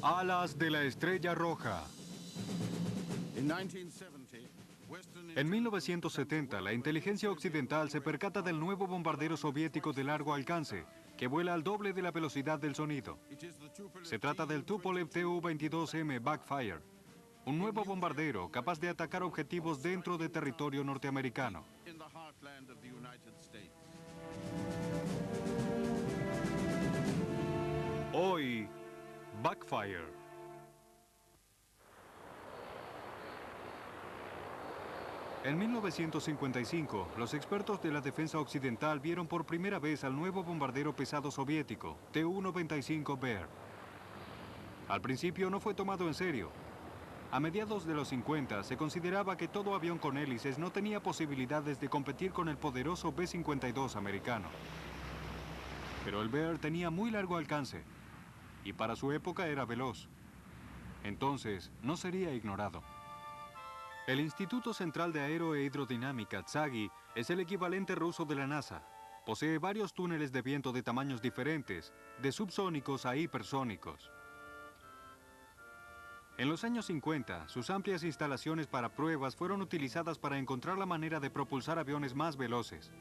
Alas de la Estrella Roja. En 1970, la inteligencia occidental se percata del nuevo bombardero soviético de largo alcance, que vuela al doble de la velocidad del sonido. Se trata del Tupolev Tu-22M Backfire, un nuevo bombardero capaz de atacar objetivos dentro de territorio norteamericano. Hoy, Backfire. En 1955, los expertos de la defensa occidental vieron por primera vez al nuevo bombardero pesado soviético, Tu-95 Bear. Al principio no fue tomado en serio. A mediados de los 50 se consideraba que todo avión con hélices no tenía posibilidades de competir con el poderoso B-52 americano. Pero el Bear tenía muy largo alcance y para su época era veloz. Entonces, no sería ignorado. El Instituto Central de Aero e Hidrodinámica, TSAGI, es el equivalente ruso de la NASA. Posee varios túneles de viento de tamaños diferentes, de subsónicos a hipersónicos. En los años 50, sus amplias instalaciones para pruebas fueron utilizadas para encontrar la manera de propulsar aviones más veloces.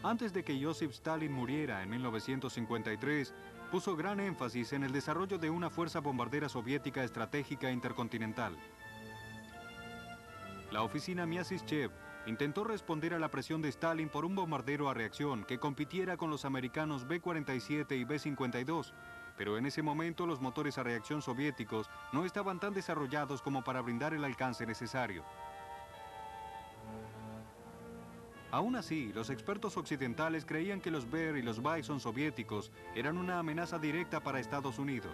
Antes de que Joseph Stalin muriera en 1953, puso gran énfasis en el desarrollo de una fuerza bombardera soviética estratégica intercontinental. La oficina Myasishchev intentó responder a la presión de Stalin por un bombardero a reacción que compitiera con los americanos B-47 y B-52, pero en ese momento los motores a reacción soviéticos no estaban tan desarrollados como para brindar el alcance necesario. Aún así, los expertos occidentales creían que los Bear y los Bison soviéticos eran una amenaza directa para Estados Unidos.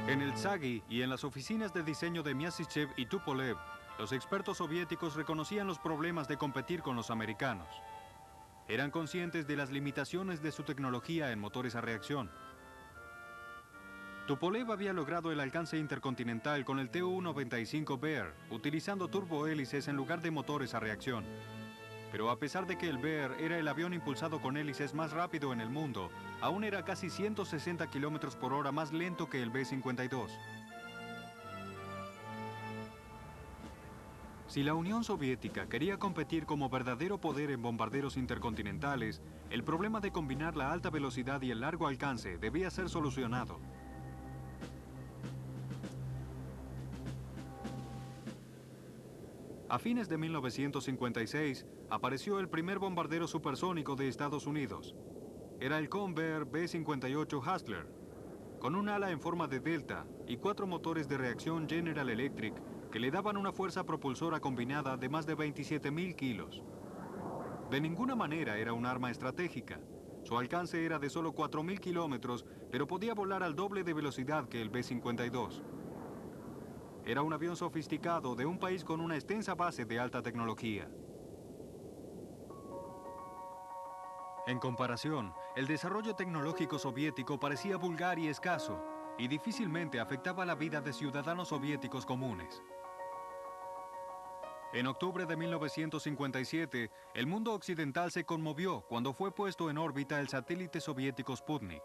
En el TSAGI y en las oficinas de diseño de Myasishchev y Tupolev, los expertos soviéticos reconocían los problemas de competir con los americanos. Eran conscientes de las limitaciones de su tecnología en motores a reacción. Tupolev había logrado el alcance intercontinental con el Tu-95 Bear, utilizando turbohélices en lugar de motores a reacción. Pero a pesar de que el Bear era el avión impulsado con hélices más rápido en el mundo, aún era casi 160 kilómetros por hora más lento que el B-52. Si la Unión Soviética quería competir como verdadero poder en bombarderos intercontinentales, el problema de combinar la alta velocidad y el largo alcance debía ser solucionado. A fines de 1956, apareció el primer bombardero supersónico de Estados Unidos. Era el Convair B-58 Hustler, con un ala en forma de delta y 4 motores de reacción General Electric que le daban una fuerza propulsora combinada de más de 27.000 kilos. De ninguna manera era un arma estratégica. Su alcance era de solo 4.000 kilómetros, pero podía volar al doble de velocidad que el B-52. Era un avión sofisticado de un país con una extensa base de alta tecnología. En comparación, el desarrollo tecnológico soviético parecía vulgar y escaso, y difícilmente afectaba la vida de ciudadanos soviéticos comunes. En octubre de 1957, el mundo occidental se conmovió cuando fue puesto en órbita el satélite soviético Sputnik.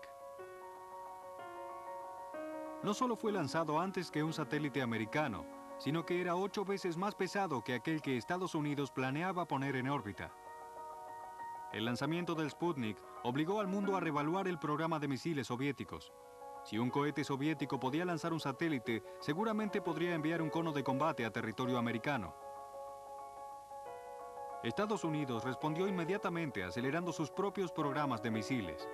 No solo fue lanzado antes que un satélite americano, sino que era 8 veces más pesado que aquel que Estados Unidos planeaba poner en órbita. El lanzamiento del Sputnik obligó al mundo a reevaluar el programa de misiles soviéticos. Si un cohete soviético podía lanzar un satélite, seguramente podría enviar un cono de combate a territorio americano. Estados Unidos respondió inmediatamente acelerando sus propios programas de misiles.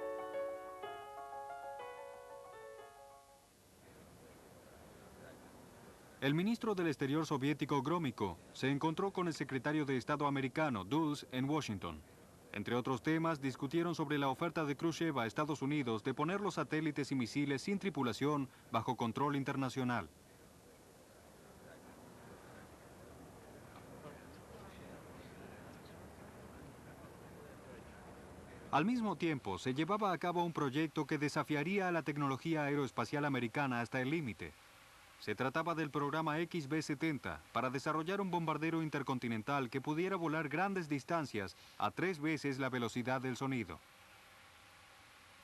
El ministro del Exterior soviético Gromyko se encontró con el secretario de Estado americano Dulles en Washington. Entre otros temas, discutieron sobre la oferta de Khrushchev a Estados Unidos de poner los satélites y misiles sin tripulación bajo control internacional. Al mismo tiempo, se llevaba a cabo un proyecto que desafiaría a la tecnología aeroespacial americana hasta el límite. Se trataba del programa XB-70 para desarrollar un bombardero intercontinental que pudiera volar grandes distancias a 3 veces la velocidad del sonido.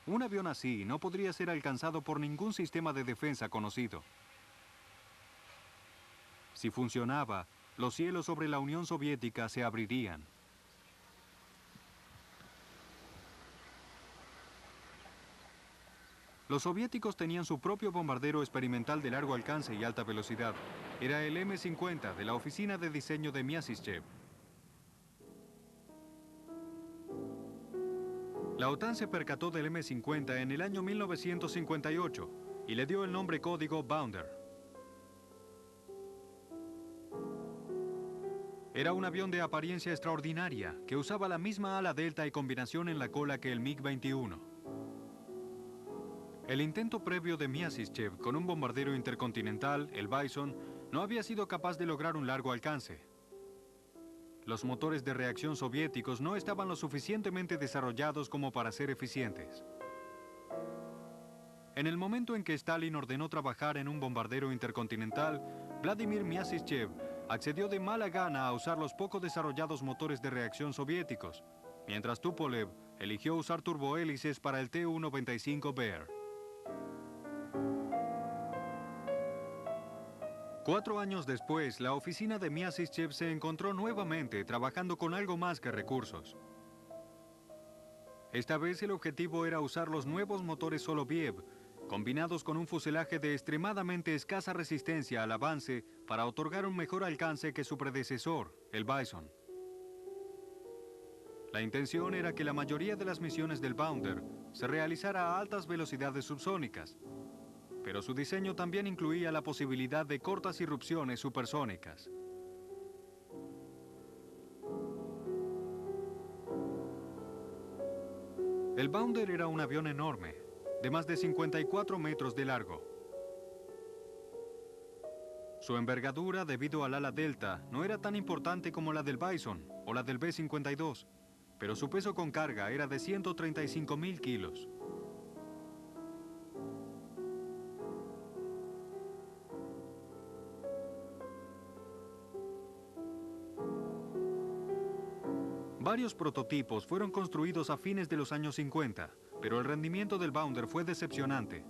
Un avión así no podría ser alcanzado por ningún sistema de defensa conocido. Si funcionaba, los cielos sobre la Unión Soviética se abrirían. Los soviéticos tenían su propio bombardero experimental de largo alcance y alta velocidad. Era el M-50 de la oficina de diseño de Myasishchev. La OTAN se percató del M-50 en el año 1958 y le dio el nombre código Bounder. Era un avión de apariencia extraordinaria que usaba la misma ala delta y combinación en la cola que el MiG-21. El intento previo de Myasishchev con un bombardero intercontinental, el Bison, no había sido capaz de lograr un largo alcance. Los motores de reacción soviéticos no estaban lo suficientemente desarrollados como para ser eficientes. En el momento en que Stalin ordenó trabajar en un bombardero intercontinental, Vladimir Myasishchev accedió de mala gana a usar los poco desarrollados motores de reacción soviéticos, mientras Tupolev eligió usar turbohélices para el Tu-95 Bear. 4 años después, la oficina de Myasishchev se encontró nuevamente trabajando con algo más que recursos. Esta vez el objetivo era usar los nuevos motores Soloviev, combinados con un fuselaje de extremadamente escasa resistencia al avance para otorgar un mejor alcance que su predecesor, el Bison. La intención era que la mayoría de las misiones del Bounder se realizara a altas velocidades subsónicas, pero su diseño también incluía la posibilidad de cortas irrupciones supersónicas. El Bounder era un avión enorme, de más de 54 metros de largo. Su envergadura, debido al ala delta, no era tan importante como la del Bison o la del B-52, pero su peso con carga era de 135.000 kilos. Varios prototipos fueron construidos a fines de los años 50, pero el rendimiento del Bounder fue decepcionante.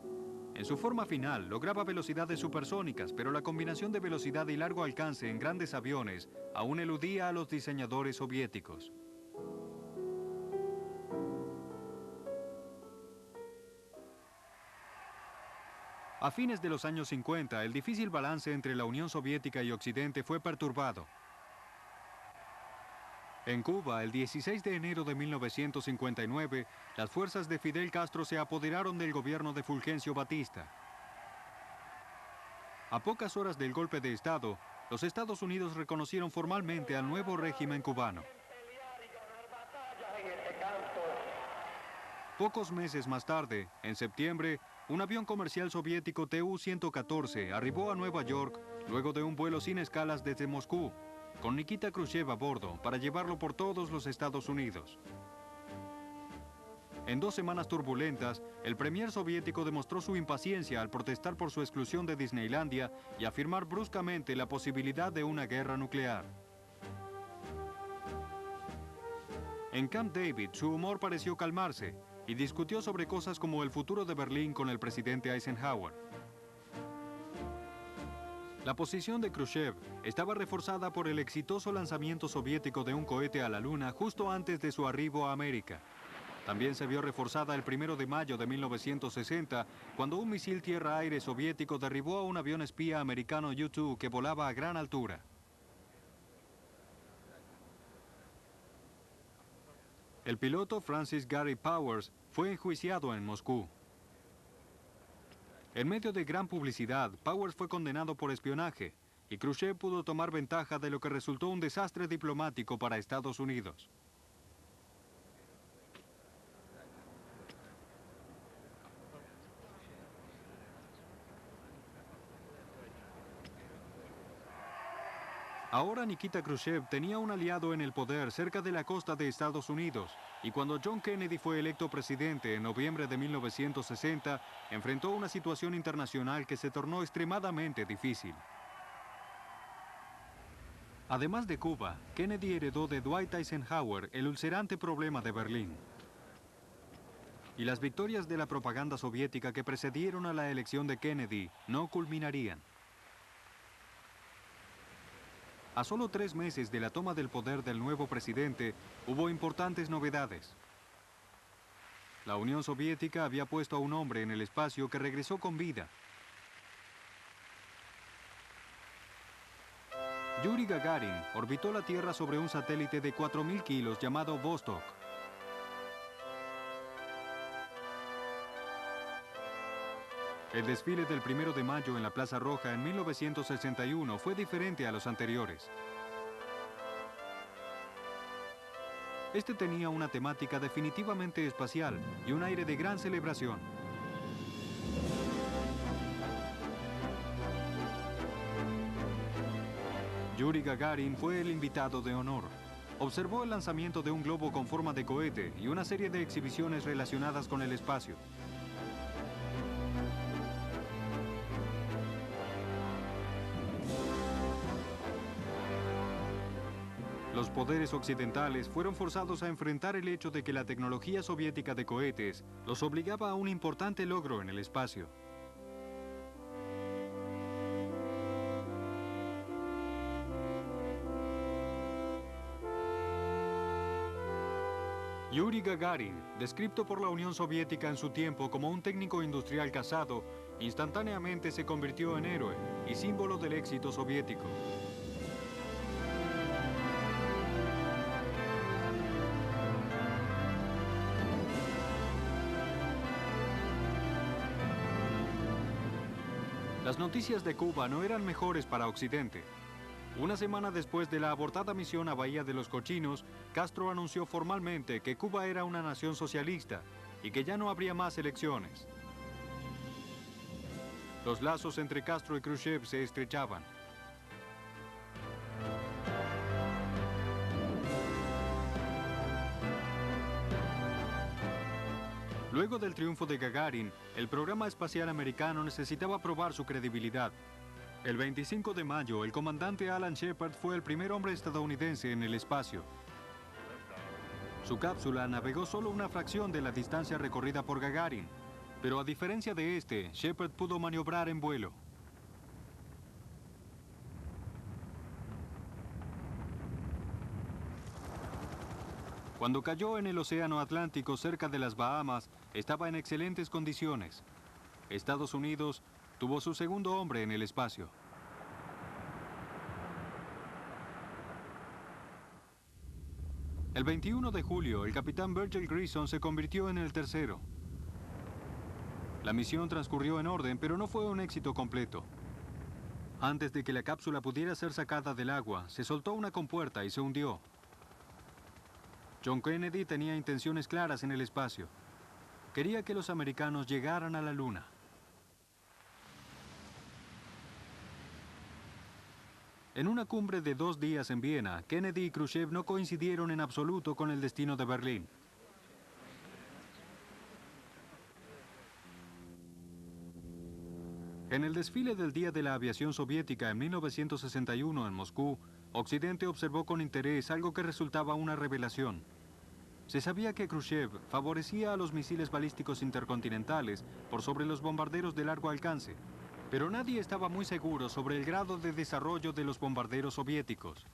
En su forma final, lograba velocidades supersónicas, pero la combinación de velocidad y largo alcance en grandes aviones aún eludía a los diseñadores soviéticos. A fines de los años 50, el difícil balance entre la Unión Soviética y Occidente fue perturbado. En Cuba, el 16 de enero de 1959, las fuerzas de Fidel Castro se apoderaron del gobierno de Fulgencio Batista. A pocas horas del golpe de Estado, los Estados Unidos reconocieron formalmente al nuevo régimen cubano. Pocos meses más tarde, en septiembre, un avión comercial soviético Tu-114 arribó a Nueva York luego de un vuelo sin escalas desde Moscú, con Nikita Khrushchev a bordo para llevarlo por todos los Estados Unidos. En 2 semanas turbulentas, el premier soviético demostró su impaciencia al protestar por su exclusión de Disneylandia y afirmar bruscamente la posibilidad de una guerra nuclear. En Camp David, su humor pareció calmarse y discutió sobre cosas como el futuro de Berlín con el presidente Eisenhower. La posición de Khrushchev estaba reforzada por el exitoso lanzamiento soviético de un cohete a la Luna justo antes de su arribo a América. También se vio reforzada el 1 de mayo de 1960, cuando un misil tierra-aire soviético derribó a un avión espía americano U-2 que volaba a gran altura. El piloto Francis Gary Powers fue enjuiciado en Moscú. En medio de gran publicidad, Powers fue condenado por espionaje y Khrushchev pudo tomar ventaja de lo que resultó un desastre diplomático para Estados Unidos. Ahora Nikita Khrushchev tenía un aliado en el poder cerca de la costa de Estados Unidos Y cuando John Kennedy fue electo presidente en noviembre de 1960, enfrentó una situación internacional que se tornó extremadamente difícil. Además de Cuba, Kennedy heredó de Dwight Eisenhower el ulcerante problema de Berlín. Y las victorias de la propaganda soviética que precedieron a la elección de Kennedy no culminarían. A solo 3 meses de la toma del poder del nuevo presidente, hubo importantes novedades. La Unión Soviética había puesto a un hombre en el espacio que regresó con vida. Yuri Gagarin orbitó la Tierra sobre un satélite de 4.000 kilos llamado Vostok. El desfile del 1 de mayo en la Plaza Roja en 1961 fue diferente a los anteriores. Este tenía una temática definitivamente espacial y un aire de gran celebración. Yuri Gagarin fue el invitado de honor. Observó el lanzamiento de un globo con forma de cohete y una serie de exhibiciones relacionadas con el espacio. Los poderes occidentales fueron forzados a enfrentar el hecho de que la tecnología soviética de cohetes los obligaba a un importante logro en el espacio. Yuri Gagarin, descrito por la Unión Soviética en su tiempo como un técnico industrial casado, instantáneamente se convirtió en héroe y símbolo del éxito soviético. Las noticias de Cuba no eran mejores para Occidente. Una semana después de la abortada misión a Bahía de los Cochinos, Castro anunció formalmente que Cuba era una nación socialista y que ya no habría más elecciones. Los lazos entre Castro y Khrushchev se estrechaban. Luego del triunfo de Gagarin, el programa espacial americano necesitaba probar su credibilidad. El 25 de mayo, el comandante Alan Shepard fue el primer hombre estadounidense en el espacio. Su cápsula navegó solo una fracción de la distancia recorrida por Gagarin, pero a diferencia de este, Shepard pudo maniobrar en vuelo. Cuando cayó en el Océano Atlántico cerca de las Bahamas, estaba en excelentes condiciones. Estados Unidos tuvo su segundo hombre en el espacio. El 21 de julio, el capitán Virgil Grissom se convirtió en el tercero. La misión transcurrió en orden, pero no fue un éxito completo. Antes de que la cápsula pudiera ser sacada del agua, se soltó una compuerta y se hundió. John Kennedy tenía intenciones claras en el espacio. Quería que los americanos llegaran a la Luna. En una cumbre de 2 días en Viena, Kennedy y Khrushchev no coincidieron en absoluto con el destino de Berlín. En el desfile del Día de la Aviación Soviética en 1961 en Moscú, Occidente observó con interés algo que resultaba una revelación. Se sabía que Khrushchev favorecía a los misiles balísticos intercontinentales por sobre los bombarderos de largo alcance, pero nadie estaba muy seguro sobre el grado de desarrollo de los bombarderos soviéticos.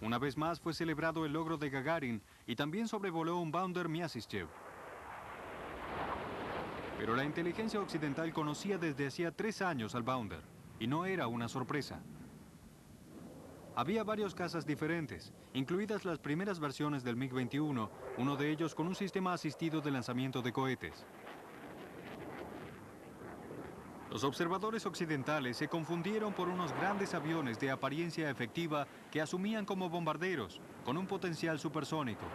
Una vez más fue celebrado el logro de Gagarin y también sobrevoló un Bounder Myasishchev. Pero la inteligencia occidental conocía desde hacía 3 años al Bounder, y no era una sorpresa. Había varios cazas diferentes, incluidas las primeras versiones del MiG-21, uno de ellos con un sistema asistido de lanzamiento de cohetes. Los observadores occidentales se confundieron por unos grandes aviones de apariencia efectiva que asumían como bombarderos, con un potencial supersónico.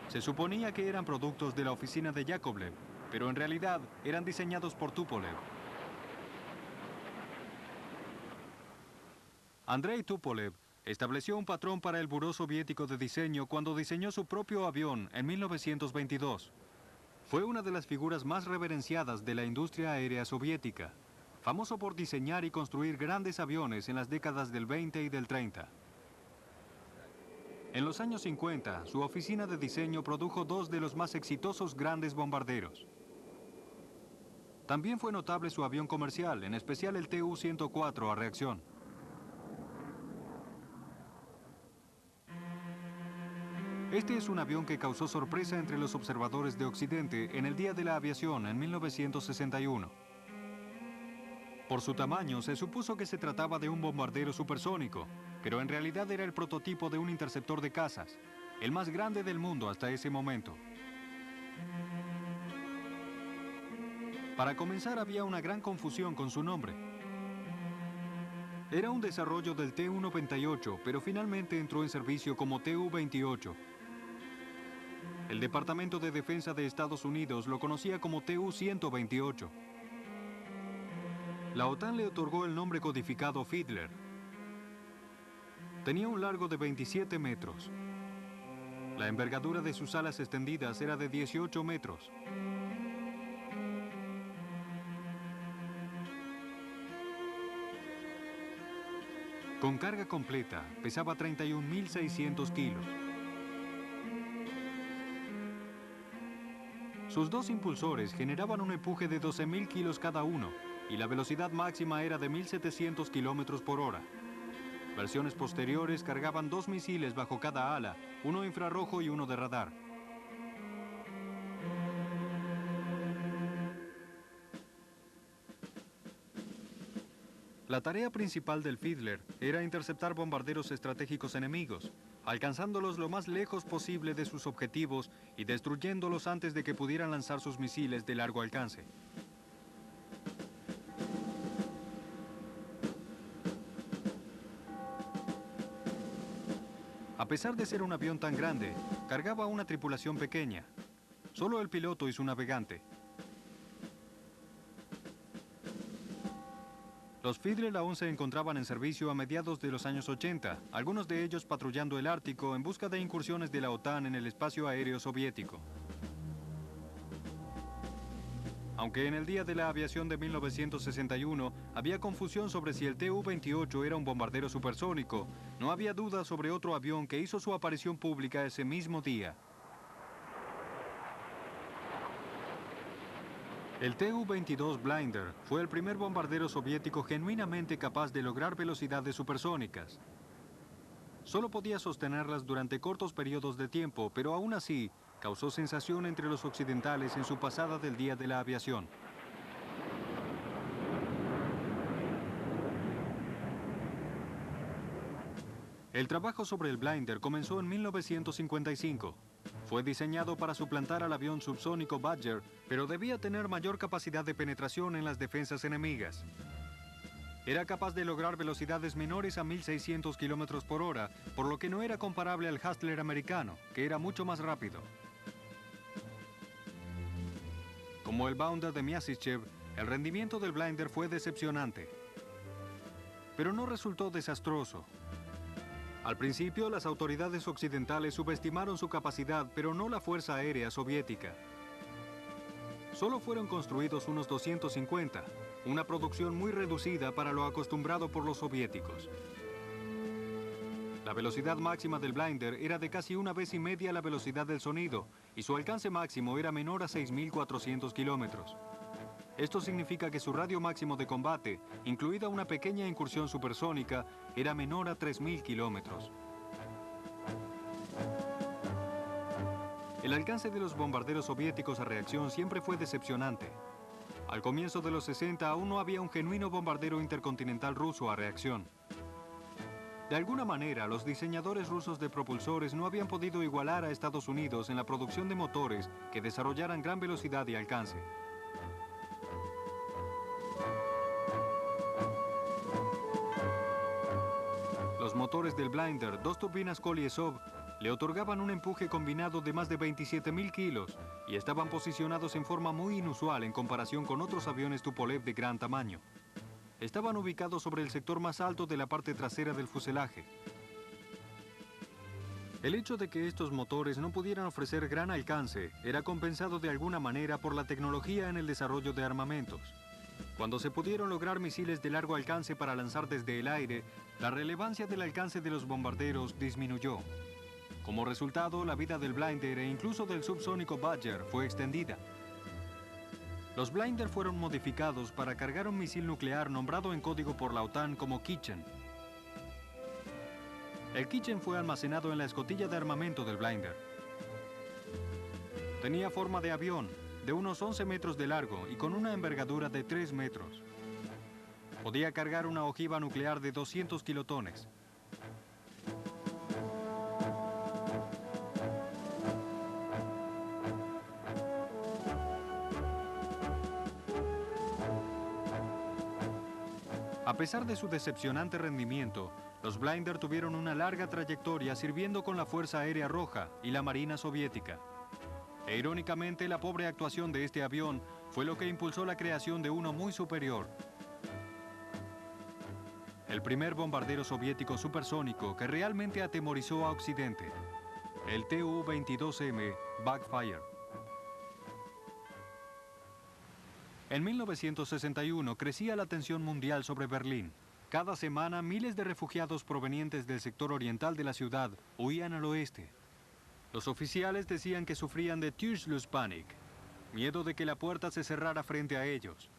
Se suponía que eran productos de la oficina de Yakovlev, pero en realidad eran diseñados por Tupolev. Andrei Tupolev estableció un patrón para el Buró Soviético de Diseño cuando diseñó su propio avión en 1922. Fue una de las figuras más reverenciadas de la industria aérea soviética, famoso por diseñar y construir grandes aviones en las décadas del 20 y del 30. En los años 50, su oficina de diseño produjo dos de los más exitosos grandes bombarderos. También fue notable su avión comercial, en especial el Tu-104 a reacción. Este es un avión que causó sorpresa entre los observadores de Occidente en el Día de la Aviación en 1961. Por su tamaño, se supuso que se trataba de un bombardero supersónico, pero en realidad era el prototipo de un interceptor de cazas, el más grande del mundo hasta ese momento. Para comenzar, había una gran confusión con su nombre. Era un desarrollo del Tu-98, pero finalmente entró en servicio como Tu-28. El Departamento de Defensa de Estados Unidos lo conocía como Tu-128. La OTAN le otorgó el nombre codificado Fiedler. Tenía un largo de 27 metros. La envergadura de sus alas extendidas era de 18 metros. Con carga completa, pesaba 31.600 kilos. Sus dos impulsores generaban un empuje de 12.000 kilos cada uno y la velocidad máxima era de 1.700 kilómetros por hora. Versiones posteriores cargaban dos misiles bajo cada ala, uno infrarrojo y uno de radar. La tarea principal del Fiedler era interceptar bombarderos estratégicos enemigos, alcanzándolos lo más lejos posible de sus objetivos y destruyéndolos antes de que pudieran lanzar sus misiles de largo alcance. A pesar de ser un avión tan grande, cargaba una tripulación pequeña, solo el piloto y su navegante. Los Fiedler aún se encontraban en servicio a mediados de los años 80, algunos de ellos patrullando el Ártico en busca de incursiones de la OTAN en el espacio aéreo soviético. Aunque en el Día de la Aviación de 1961 había confusión sobre si el Tu-28 era un bombardero supersónico, no había duda sobre otro avión que hizo su aparición pública ese mismo día. El Tu-22 Blinder fue el primer bombardero soviético genuinamente capaz de lograr velocidades supersónicas. Solo podía sostenerlas durante cortos periodos de tiempo, pero aún así causó sensación entre los occidentales en su pasada del Día de la Aviación. El trabajo sobre el Blinder comenzó en 1955. Fue diseñado para suplantar al avión subsónico Badger, pero debía tener mayor capacidad de penetración en las defensas enemigas. Era capaz de lograr velocidades menores a 1.600 kilómetros por hora, por lo que no era comparable al Hustler americano, que era mucho más rápido. Como el Bounder de Myasishchev, el rendimiento del Blinder fue decepcionante. Pero no resultó desastroso. Al principio, las autoridades occidentales subestimaron su capacidad, pero no la Fuerza Aérea Soviética. Solo fueron construidos unos 250, una producción muy reducida para lo acostumbrado por los soviéticos. La velocidad máxima del Blinder era de casi una vez y media la velocidad del sonido, y su alcance máximo era menor a 6.400 kilómetros. Esto significa que su radio máximo de combate, incluida una pequeña incursión supersónica, era menor a 3.000 kilómetros. El alcance de los bombarderos soviéticos a reacción siempre fue decepcionante. Al comienzo de los 60 aún no había un genuino bombardero intercontinental ruso a reacción. De alguna manera, los diseñadores rusos de propulsores no habían podido igualar a Estados Unidos en la producción de motores que desarrollaran gran velocidad y alcance. Los motores del Blinder, dos turbinas Kolyesov, le otorgaban un empuje combinado de más de 27.000 kilos y estaban posicionados en forma muy inusual en comparación con otros aviones Tupolev de gran tamaño. Estaban ubicados sobre el sector más alto de la parte trasera del fuselaje. El hecho de que estos motores no pudieran ofrecer gran alcance era compensado de alguna manera por la tecnología en el desarrollo de armamentos. Cuando se pudieron lograr misiles de largo alcance para lanzar desde el aire, la relevancia del alcance de los bombarderos disminuyó. Como resultado, la vida del Blinder e incluso del subsónico Badger fue extendida. Los Blinder fueron modificados para cargar un misil nuclear nombrado en código por la OTAN como Kitchen. El Kitchen fue almacenado en la escotilla de armamento del Blinder. Tenía forma de avión, de unos 11 metros de largo y con una envergadura de 3 metros. Podía cargar una ojiva nuclear de 200 kilotones. A pesar de su decepcionante rendimiento, los Blinder tuvieron una larga trayectoria sirviendo con la Fuerza Aérea Roja y la Marina Soviética. E irónicamente, la pobre actuación de este avión fue lo que impulsó la creación de uno muy superior. El primer bombardero soviético supersónico que realmente atemorizó a Occidente, el Tu-22M Backfire. En 1961 crecía la tensión mundial sobre Berlín. Cada semana miles de refugiados provenientes del sector oriental de la ciudad huían al oeste. Los oficiales decían que sufrían de Türschlusspanic, miedo de que la puerta se cerrara frente a ellos.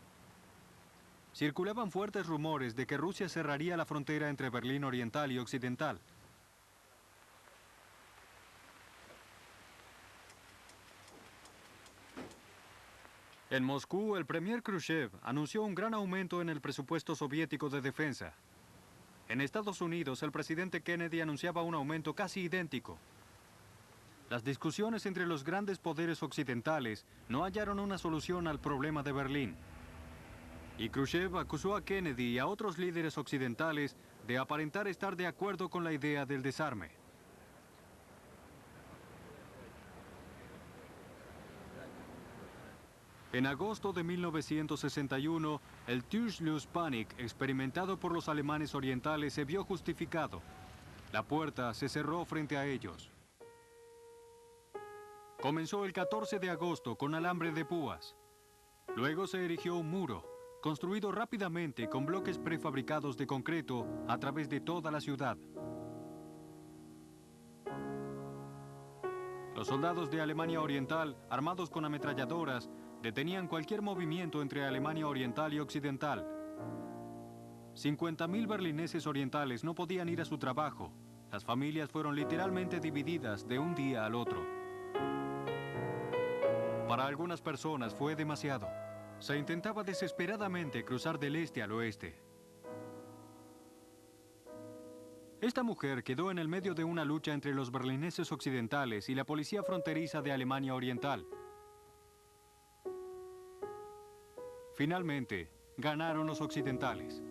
Circulaban fuertes rumores de que Rusia cerraría la frontera entre Berlín Oriental y Occidental. En Moscú, el premier Khrushchev anunció un gran aumento en el presupuesto soviético de defensa. En Estados Unidos, el presidente Kennedy anunciaba un aumento casi idéntico. Las discusiones entre los grandes poderes occidentales no hallaron una solución al problema de Berlín. Y Khrushchev acusó a Kennedy y a otros líderes occidentales de aparentar estar de acuerdo con la idea del desarme. En agosto de 1961, el Türschlusspanic experimentado por los alemanes orientales se vio justificado. La puerta se cerró frente a ellos. Comenzó el 14 de agosto con alambre de púas. Luego se erigió un muro, construido rápidamente con bloques prefabricados de concreto a través de toda la ciudad. Los soldados de Alemania Oriental, armados con ametralladoras, detenían cualquier movimiento entre Alemania Oriental y Occidental. 50.000 berlineses orientales no podían ir a su trabajo. Las familias fueron literalmente divididas de un día al otro. Para algunas personas fue demasiado. Se intentaba desesperadamente cruzar del este al oeste. Esta mujer quedó en el medio de una lucha entre los berlineses occidentales y la policía fronteriza de Alemania Oriental. Finalmente, ganaron los occidentales.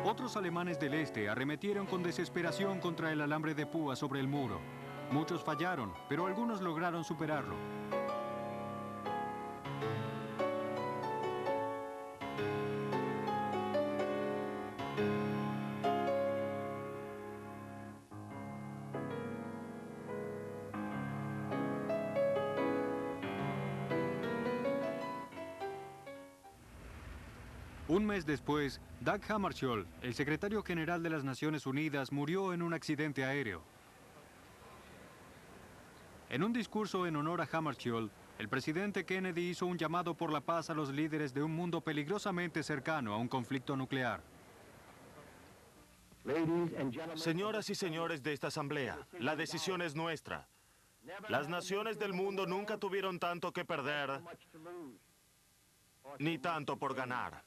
Otros alemanes del este arremetieron con desesperación contra el alambre de púa sobre el muro. Muchos fallaron, pero algunos lograron superarlo. Un mes después, Dag Hammarskjöld, el secretario general de las Naciones Unidas, murió en un accidente aéreo. En un discurso en honor a Hammarskjöld, el presidente Kennedy hizo un llamado por la paz a los líderes de un mundo peligrosamente cercano a un conflicto nuclear. Señoras y señores de esta asamblea, la decisión es nuestra. Las naciones del mundo nunca tuvieron tanto que perder, ni tanto por ganar.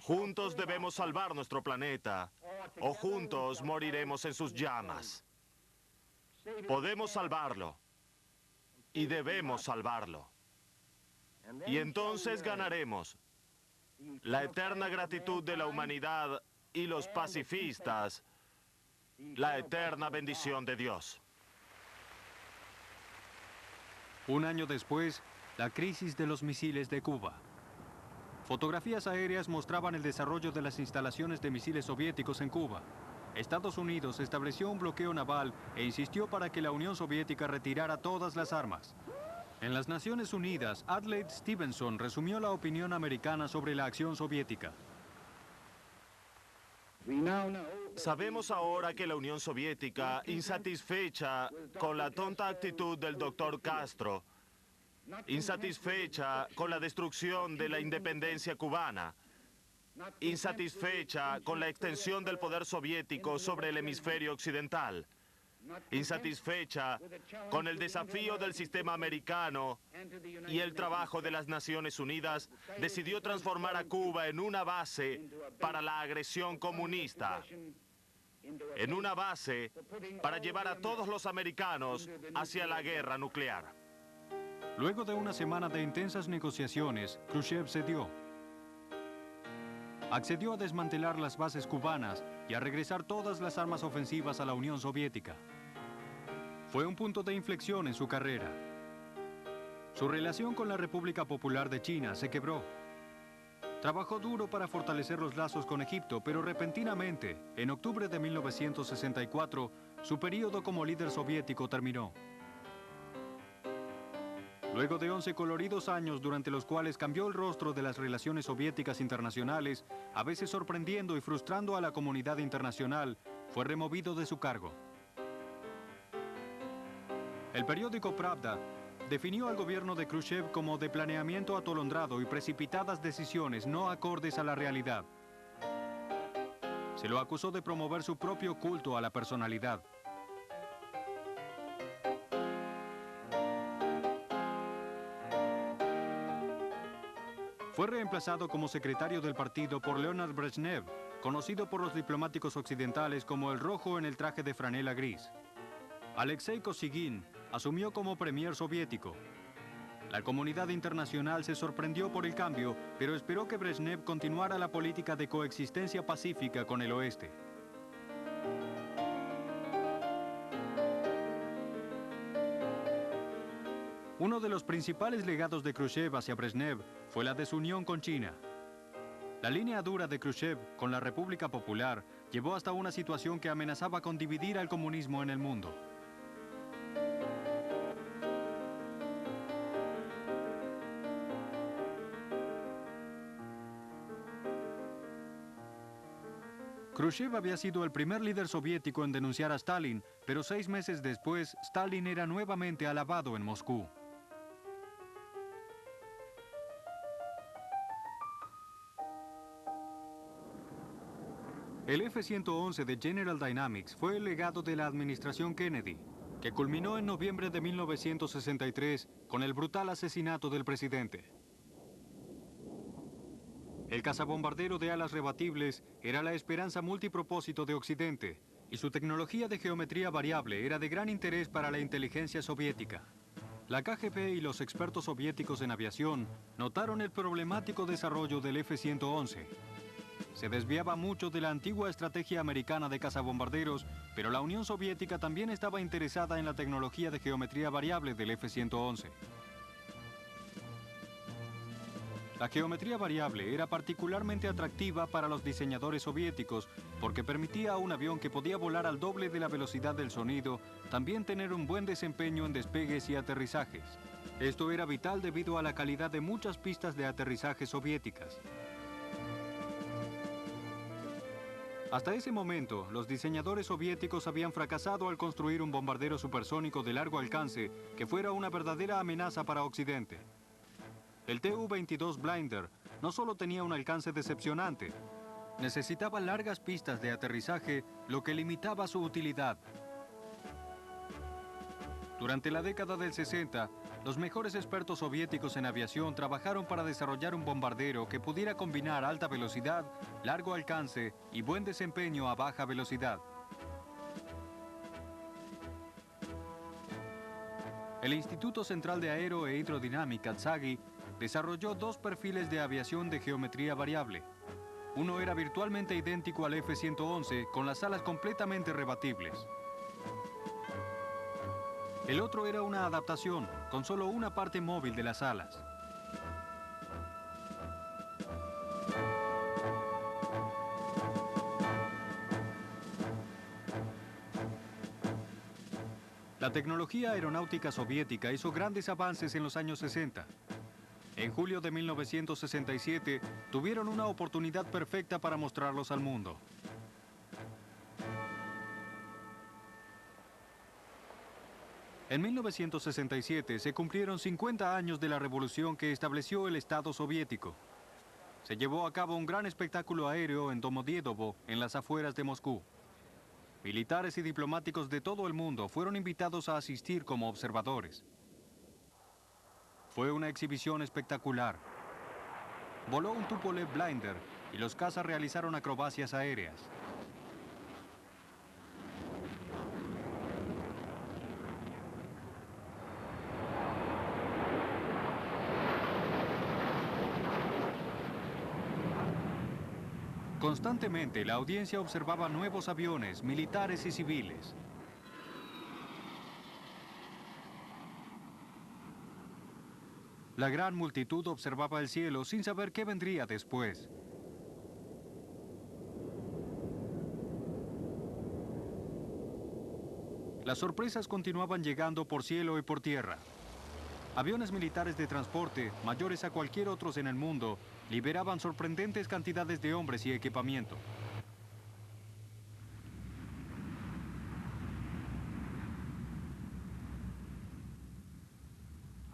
Juntos debemos salvar nuestro planeta, o juntos moriremos en sus llamas. Podemos salvarlo, y debemos salvarlo. Y entonces ganaremos la eterna gratitud de la humanidad y los pacifistas, la eterna bendición de Dios. Un año después, la crisis de los misiles de Cuba. Fotografías aéreas mostraban el desarrollo de las instalaciones de misiles soviéticos en Cuba. Estados Unidos estableció un bloqueo naval e insistió para que la Unión Soviética retirara todas las armas. En las Naciones Unidas, Adlai Stevenson resumió la opinión americana sobre la acción soviética. Sabemos ahora que la Unión Soviética, insatisfecha con la tonta actitud del doctor Castro, insatisfecha con la destrucción de la independencia cubana, insatisfecha con la extensión del poder soviético sobre el hemisferio occidental, insatisfecha con el desafío del sistema americano y el trabajo de las Naciones Unidas, decidió transformar a Cuba en una base para la agresión comunista, en una base para llevar a todos los americanos hacia la guerra nuclear. Luego de una semana de intensas negociaciones, Khrushchev cedió. Accedió a desmantelar las bases cubanas y a regresar todas las armas ofensivas a la Unión Soviética. Fue un punto de inflexión en su carrera. Su relación con la República Popular de China se quebró. Trabajó duro para fortalecer los lazos con Egipto, pero repentinamente, en octubre de 1964, su período como líder soviético terminó. Luego de 11 coloridos años durante los cuales cambió el rostro de las relaciones soviéticas internacionales, a veces sorprendiendo y frustrando a la comunidad internacional, fue removido de su cargo. El periódico Pravda definió al gobierno de Khrushchev como de planeamiento atolondrado y precipitadas decisiones no acordes a la realidad. Se lo acusó de promover su propio culto a la personalidad. Fue reemplazado como secretario del partido por Leonid Brezhnev, conocido por los diplomáticos occidentales como el rojo en el traje de franela gris. Alexei Kosygin asumió como premier soviético. La comunidad internacional se sorprendió por el cambio, pero esperó que Brezhnev continuara la política de coexistencia pacífica con el oeste. Uno de los principales legados de Khrushchev hacia Brezhnev fue la desunión con China. La línea dura de Khrushchev con la República Popular llevó hasta una situación que amenazaba con dividir al comunismo en el mundo. Khrushchev había sido el primer líder soviético en denunciar a Stalin, pero 6 meses después, Stalin era nuevamente alabado en Moscú. El F-111 de General Dynamics fue el legado de la administración Kennedy, que culminó en noviembre de 1963 con el brutal asesinato del presidente. El cazabombardero de alas rebatibles era la esperanza multipropósito de Occidente, y su tecnología de geometría variable era de gran interés para la inteligencia soviética. La KGB y los expertos soviéticos en aviación notaron el problemático desarrollo del F-111. Se desviaba mucho de la antigua estrategia americana de cazabombarderos, pero la Unión Soviética también estaba interesada en la tecnología de geometría variable del F-111. La geometría variable era particularmente atractiva para los diseñadores soviéticos porque permitía a un avión que podía volar al doble de la velocidad del sonido también tener un buen desempeño en despegues y aterrizajes. Esto era vital debido a la calidad de muchas pistas de aterrizaje soviéticas. Hasta ese momento, los diseñadores soviéticos habían fracasado al construir un bombardero supersónico de largo alcance que fuera una verdadera amenaza para Occidente. El Tu-22 Blinder no solo tenía un alcance decepcionante, necesitaba largas pistas de aterrizaje, lo que limitaba su utilidad. Durante la década del 60, los mejores expertos soviéticos en aviación trabajaron para desarrollar un bombardero que pudiera combinar alta velocidad, largo alcance y buen desempeño a baja velocidad. El Instituto Central de Aero e Hidrodinámica, TSAGI, desarrolló 2 perfiles de aviación de geometría variable. Uno era virtualmente idéntico al F-111, con las alas completamente rebatibles. El otro era una adaptación, con solo una parte móvil de las alas. La tecnología aeronáutica soviética hizo grandes avances en los años 60. En julio de 1967, tuvieron una oportunidad perfecta para mostrarlos al mundo. En 1967 se cumplieron 50 años de la revolución que estableció el Estado soviético. Se llevó a cabo un gran espectáculo aéreo en Domodédovo, en las afueras de Moscú. Militares y diplomáticos de todo el mundo fueron invitados a asistir como observadores. Fue una exhibición espectacular. Voló un Tupolev Blinder y los cazas realizaron acrobacias aéreas. Constantemente, la audiencia observaba nuevos aviones, militares y civiles. La gran multitud observaba el cielo sin saber qué vendría después. Las sorpresas continuaban llegando por cielo y por tierra. Aviones militares de transporte, mayores a cualquier otros en el mundo, liberaban sorprendentes cantidades de hombres y equipamiento.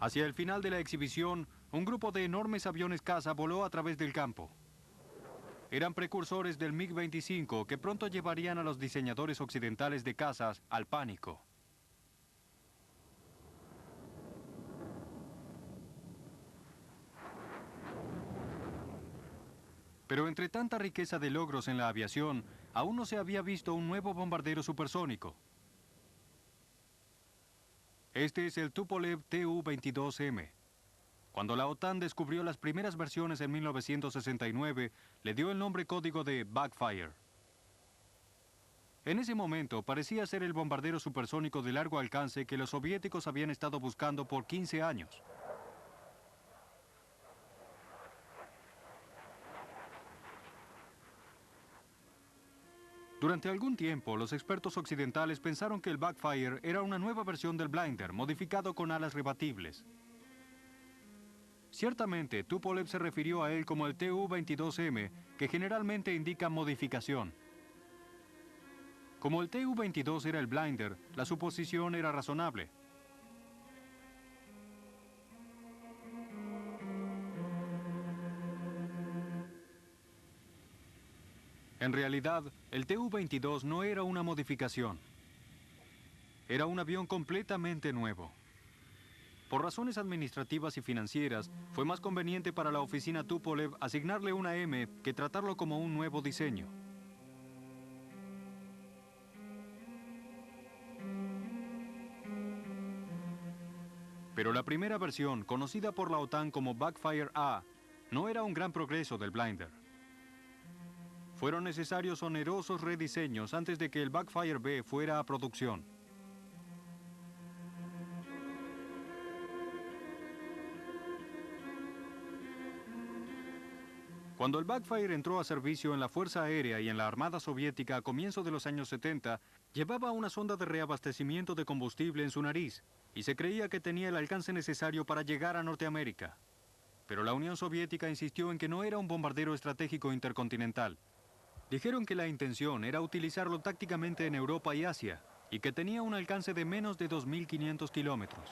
Hacia el final de la exhibición, un grupo de enormes aviones caza voló a través del campo. Eran precursores del MiG-25 que pronto llevarían a los diseñadores occidentales de cazas al pánico. Pero entre tanta riqueza de logros en la aviación, aún no se había visto un nuevo bombardero supersónico. Este es el Tupolev Tu-22M. Cuando la OTAN descubrió las primeras versiones en 1969, le dio el nombre código de Backfire. En ese momento parecía ser el bombardero supersónico de largo alcance que los soviéticos habían estado buscando por 15 años. Durante algún tiempo, los expertos occidentales pensaron que el Backfire era una nueva versión del Blinder, modificado con alas rebatibles. Ciertamente, Tupolev se refirió a él como el Tu-22M, que generalmente indica modificación. Como el Tu-22 era el Blinder, la suposición era razonable. En realidad, el Tu-22 no era una modificación. Era un avión completamente nuevo. Por razones administrativas y financieras, fue más conveniente para la oficina Tupolev asignarle una M que tratarlo como un nuevo diseño. Pero la primera versión, conocida por la OTAN como Backfire A, no era un gran progreso del Blinder. Fueron necesarios onerosos rediseños antes de que el Backfire B fuera a producción. Cuando el Backfire entró a servicio en la Fuerza Aérea y en la Armada Soviética a comienzos de los años 70, llevaba una sonda de reabastecimiento de combustible en su nariz y se creía que tenía el alcance necesario para llegar a Norteamérica. Pero la Unión Soviética insistió en que no era un bombardero estratégico intercontinental. Dijeron que la intención era utilizarlo tácticamente en Europa y Asia y que tenía un alcance de menos de 2.500 kilómetros.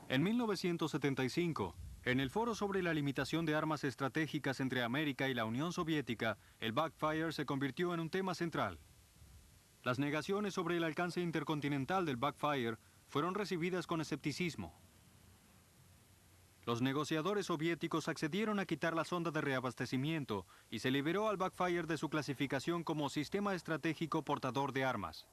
En 1975, en el foro sobre la limitación de armas estratégicas entre América y la Unión Soviética, el Backfire se convirtió en un tema central. Las negaciones sobre el alcance intercontinental del Backfire fueron recibidas con escepticismo. Los negociadores soviéticos accedieron a quitar la sonda de reabastecimiento y se liberó al Backfire de su clasificación como sistema estratégico portador de armas.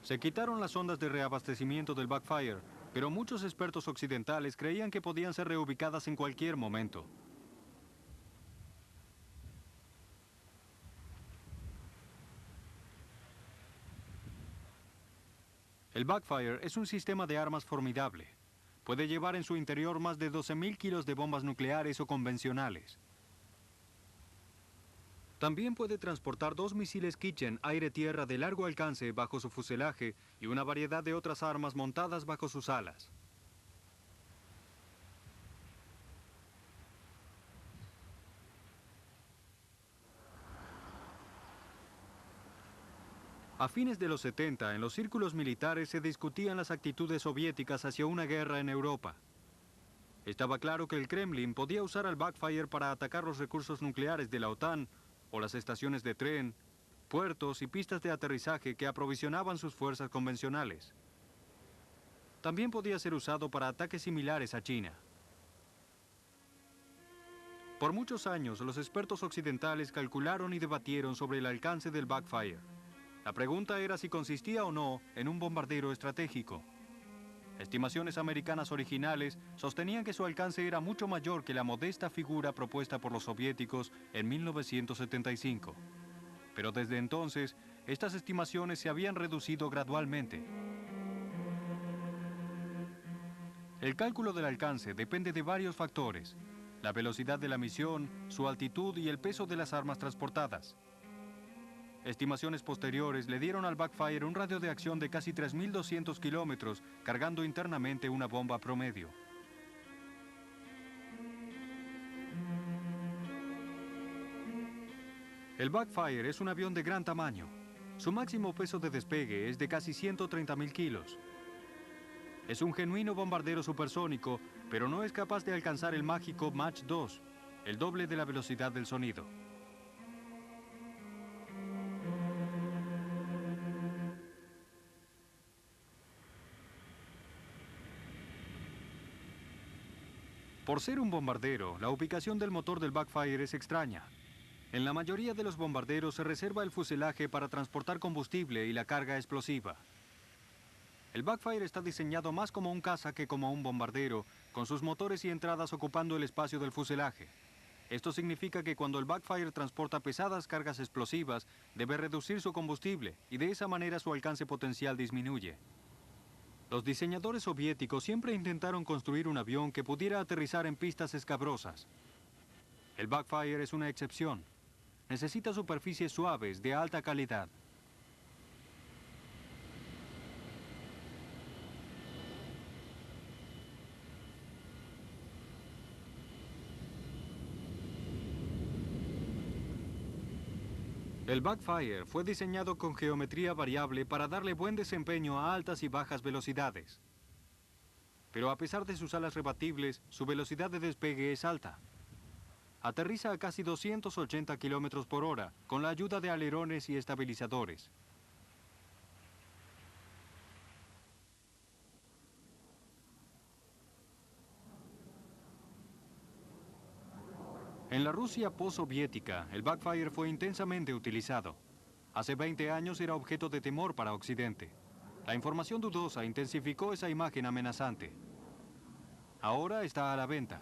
Se quitaron las sondas de reabastecimiento del Backfire, pero muchos expertos occidentales creían que podían ser reubicadas en cualquier momento. El Backfire es un sistema de armas formidable. Puede llevar en su interior más de 12.000 kilos de bombas nucleares o convencionales. También puede transportar 2 misiles Kitchen aire-tierra de largo alcance bajo su fuselaje y una variedad de otras armas montadas bajo sus alas. A fines de los 70, en los círculos militares se discutían las actitudes soviéticas hacia una guerra en Europa. Estaba claro que el Kremlin podía usar al Backfire para atacar los recursos nucleares de la OTAN o las estaciones de tren, puertos y pistas de aterrizaje que aprovisionaban sus fuerzas convencionales. También podía ser usado para ataques similares a China. Por muchos años, los expertos occidentales calcularon y debatieron sobre el alcance del Backfire. La pregunta era si consistía o no en un bombardero estratégico. Estimaciones americanas originales sostenían que su alcance era mucho mayor que la modesta figura propuesta por los soviéticos en 1975. Pero desde entonces, estas estimaciones se habían reducido gradualmente. El cálculo del alcance depende de varios factores: la velocidad de la misión, su altitud y el peso de las armas transportadas. Estimaciones posteriores le dieron al Backfire un radio de acción de casi 3.200 kilómetros, cargando internamente una bomba promedio. El Backfire es un avión de gran tamaño. Su máximo peso de despegue es de casi 130.000 kilos. Es un genuino bombardero supersónico, pero no es capaz de alcanzar el mágico Mach 2, el doble de la velocidad del sonido. Por ser un bombardero, la ubicación del motor del Backfire es extraña. En la mayoría de los bombarderos se reserva el fuselaje para transportar combustible y la carga explosiva. El Backfire está diseñado más como un caza que como un bombardero, con sus motores y entradas ocupando el espacio del fuselaje. Esto significa que cuando el Backfire transporta pesadas cargas explosivas, debe reducir su combustible y de esa manera su alcance potencial disminuye. Los diseñadores soviéticos siempre intentaron construir un avión que pudiera aterrizar en pistas escabrosas. El Backfire es una excepción. Necesita superficies suaves, de alta calidad. El Backfire fue diseñado con geometría variable para darle buen desempeño a altas y bajas velocidades. Pero a pesar de sus alas rebatibles, su velocidad de despegue es alta. Aterriza a casi 280 kilómetros por hora, con la ayuda de alerones y estabilizadores. En la Rusia postsoviética, el Backfire fue intensamente utilizado. Hace 20 años era objeto de temor para Occidente. La información dudosa intensificó esa imagen amenazante. Ahora está a la venta.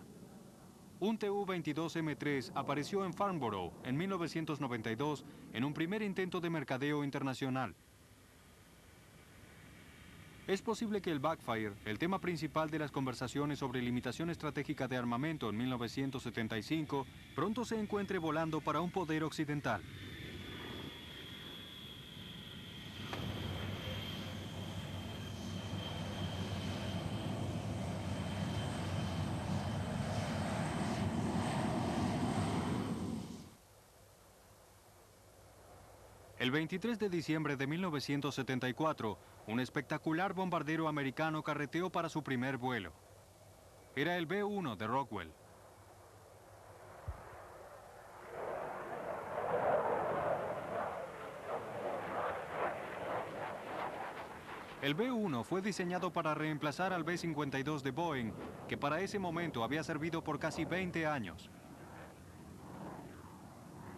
Un Tu-22M3 apareció en Farnborough en 1992 en un primer intento de mercadeo internacional. Es posible que el Backfire, el tema principal de las conversaciones sobre limitación estratégica de armamento en 1975, pronto se encuentre volando para un poder occidental. El 23 de diciembre de 1974, un espectacular bombardero americano carreteó para su primer vuelo. Era el B-1 de Rockwell. El B-1 fue diseñado para reemplazar al B-52 de Boeing, que para ese momento había servido por casi 20 años.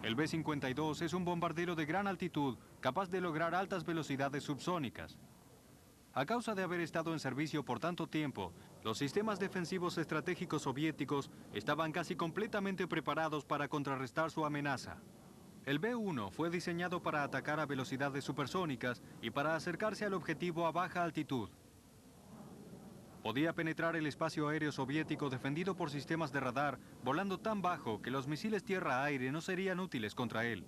El B-52 es un bombardero de gran altitud, capaz de lograr altas velocidades subsónicas. A causa de haber estado en servicio por tanto tiempo, los sistemas defensivos estratégicos soviéticos estaban casi completamente preparados para contrarrestar su amenaza. El B-1 fue diseñado para atacar a velocidades supersónicas y para acercarse al objetivo a baja altitud. Podía penetrar el espacio aéreo soviético defendido por sistemas de radar, volando tan bajo que los misiles tierra-aire no serían útiles contra él.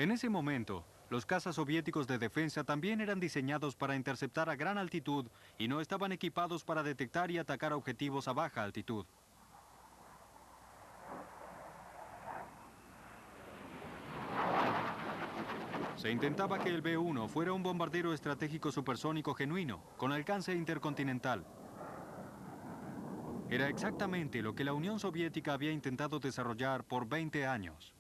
En ese momento, los cazas soviéticos de defensa también eran diseñados para interceptar a gran altitud y no estaban equipados para detectar y atacar objetivos a baja altitud. Se intentaba que el B-1 fuera un bombardero estratégico supersónico genuino, con alcance intercontinental. Era exactamente lo que la Unión Soviética había intentado desarrollar por 20 años.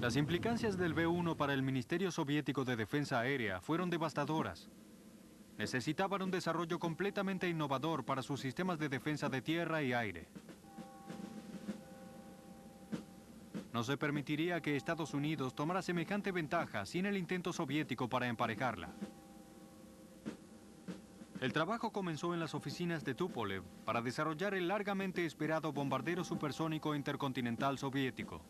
Las implicancias del B-1 para el Ministerio Soviético de Defensa Aérea fueron devastadoras. Necesitaban un desarrollo completamente innovador para sus sistemas de defensa de tierra y aire. No se permitiría que Estados Unidos tomara semejante ventaja sin el intento soviético para emparejarla. El trabajo comenzó en las oficinas de Tupolev para desarrollar el largamente esperado bombardero supersónico intercontinental soviético.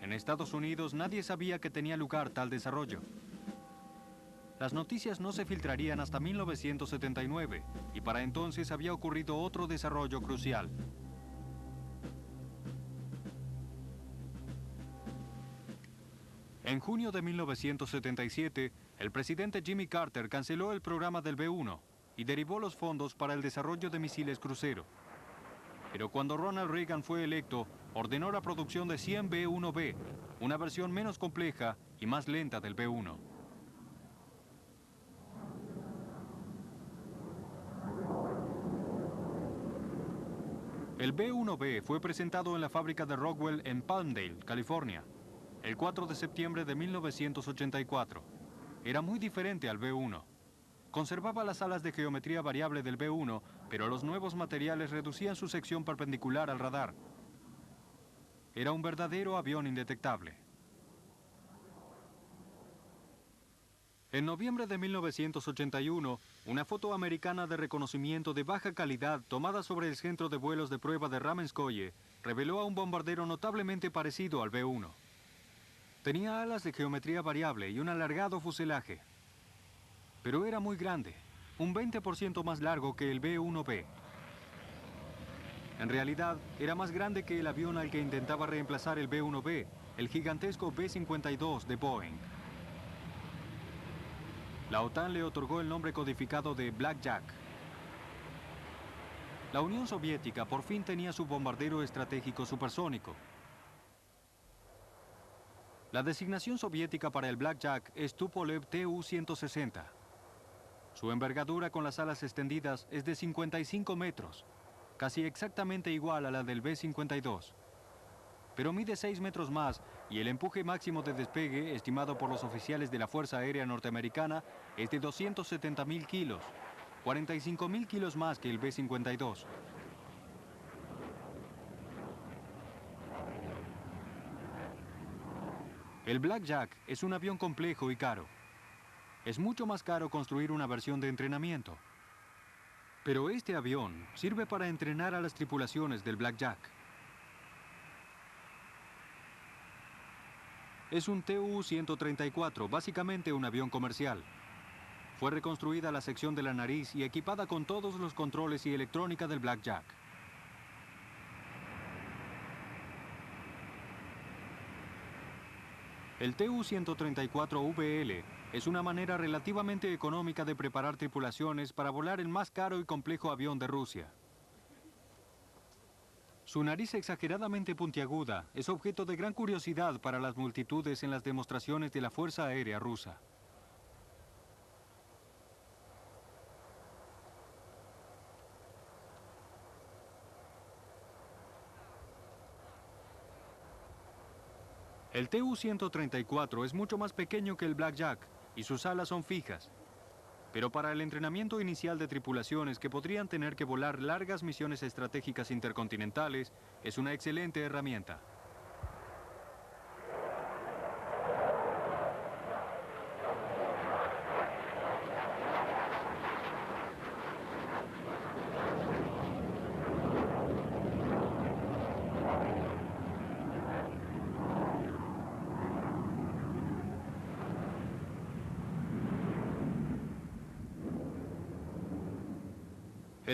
En Estados Unidos nadie sabía que tenía lugar tal desarrollo. Las noticias no se filtrarían hasta 1979, y para entonces había ocurrido otro desarrollo crucial. En junio de 1977, el presidente Jimmy Carter canceló el programa del B-1 y derivó los fondos para el desarrollo de misiles crucero. Pero cuando Ronald Reagan fue electo, ordenó la producción de 100 B-1B, una versión menos compleja y más lenta del B-1. El B-1B fue presentado en la fábrica de Rockwell en Palmdale, California, el 4 de septiembre de 1984. Era muy diferente al B-1. Conservaba las alas de geometría variable del B-1, pero los nuevos materiales reducían su sección perpendicular al radar. Era un verdadero avión indetectable. En noviembre de 1981, una foto americana de reconocimiento de baja calidad tomada sobre el centro de vuelos de prueba de Ramenskoye reveló a un bombardero notablemente parecido al B-1. Tenía alas de geometría variable y un alargado fuselaje. Pero era muy grande, un 20% más largo que el B-1B. En realidad, era más grande que el avión al que intentaba reemplazar el B-1B, el gigantesco B-52 de Boeing. La OTAN le otorgó el nombre codificado de Blackjack. La Unión Soviética por fin tenía su bombardero estratégico supersónico. La designación soviética para el Blackjack es Tupolev Tu-160. Su envergadura con las alas extendidas es de 55 metros, casi exactamente igual a la del B-52. Pero mide 6 metros más y el empuje máximo de despegue, estimado por los oficiales de la Fuerza Aérea Norteamericana, es de 270.000 kilos, 45.000 kilos más que el B-52. El Blackjack es un avión complejo y caro. Es mucho más caro construir una versión de entrenamiento. Pero este avión sirve para entrenar a las tripulaciones del Blackjack. Es un Tu-134, básicamente un avión comercial. Fue reconstruida la sección de la nariz y equipada con todos los controles y electrónica del Blackjack. El Tu-134VL es una manera relativamente económica de preparar tripulaciones para volar el más caro y complejo avión de Rusia. Su nariz exageradamente puntiaguda es objeto de gran curiosidad para las multitudes en las demostraciones de la Fuerza Aérea Rusa. El Tu-134 es mucho más pequeño que el Blackjack y sus alas son fijas. Pero para el entrenamiento inicial de tripulaciones que podrían tener que volar largas misiones estratégicas intercontinentales, es una excelente herramienta.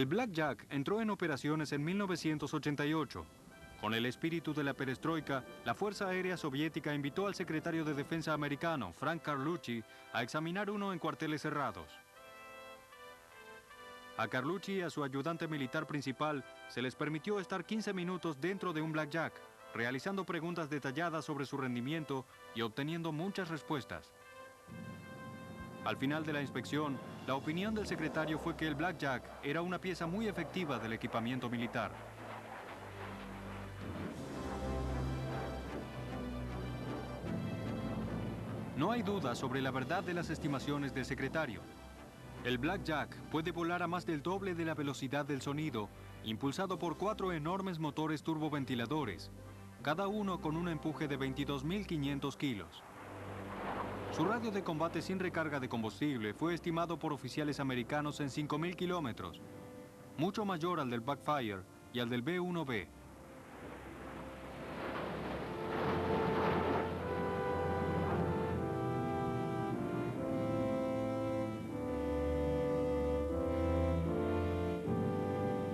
El Blackjack entró en operaciones en 1988. Con el espíritu de la perestroika, la Fuerza Aérea Soviética invitó al secretario de Defensa americano, Frank Carlucci, a examinar uno en cuarteles cerrados. A Carlucci y a su ayudante militar principal se les permitió estar 15 minutos dentro de un Blackjack, realizando preguntas detalladas sobre su rendimiento y obteniendo muchas respuestas. Al final de la inspección, la opinión del secretario fue que el Blackjack era una pieza muy efectiva del equipamiento militar. No hay duda sobre la verdad de las estimaciones del secretario. El Blackjack puede volar a más del doble de la velocidad del sonido, impulsado por 4 enormes motores turboventiladores, cada uno con un empuje de 22.500 kilos. Su radio de combate sin recarga de combustible fue estimado por oficiales americanos en 5.000 kilómetros, mucho mayor al del Backfire y al del B-1B.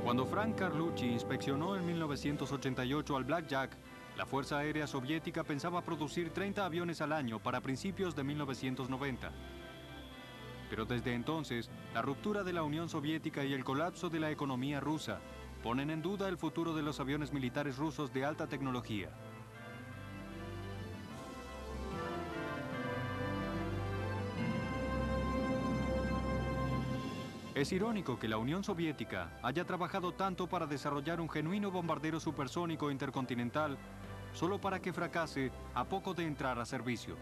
Cuando Frank Carlucci inspeccionó en 1988 al Blackjack, la Fuerza Aérea Soviética pensaba producir 30 aviones al año para principios de 1990. Pero desde entonces, la ruptura de la Unión Soviética y el colapso de la economía rusa ponen en duda el futuro de los aviones militares rusos de alta tecnología. Es irónico que la Unión Soviética haya trabajado tanto para desarrollar un genuino bombardero supersónico intercontinental solo para que fracase a poco de entrar a servicio.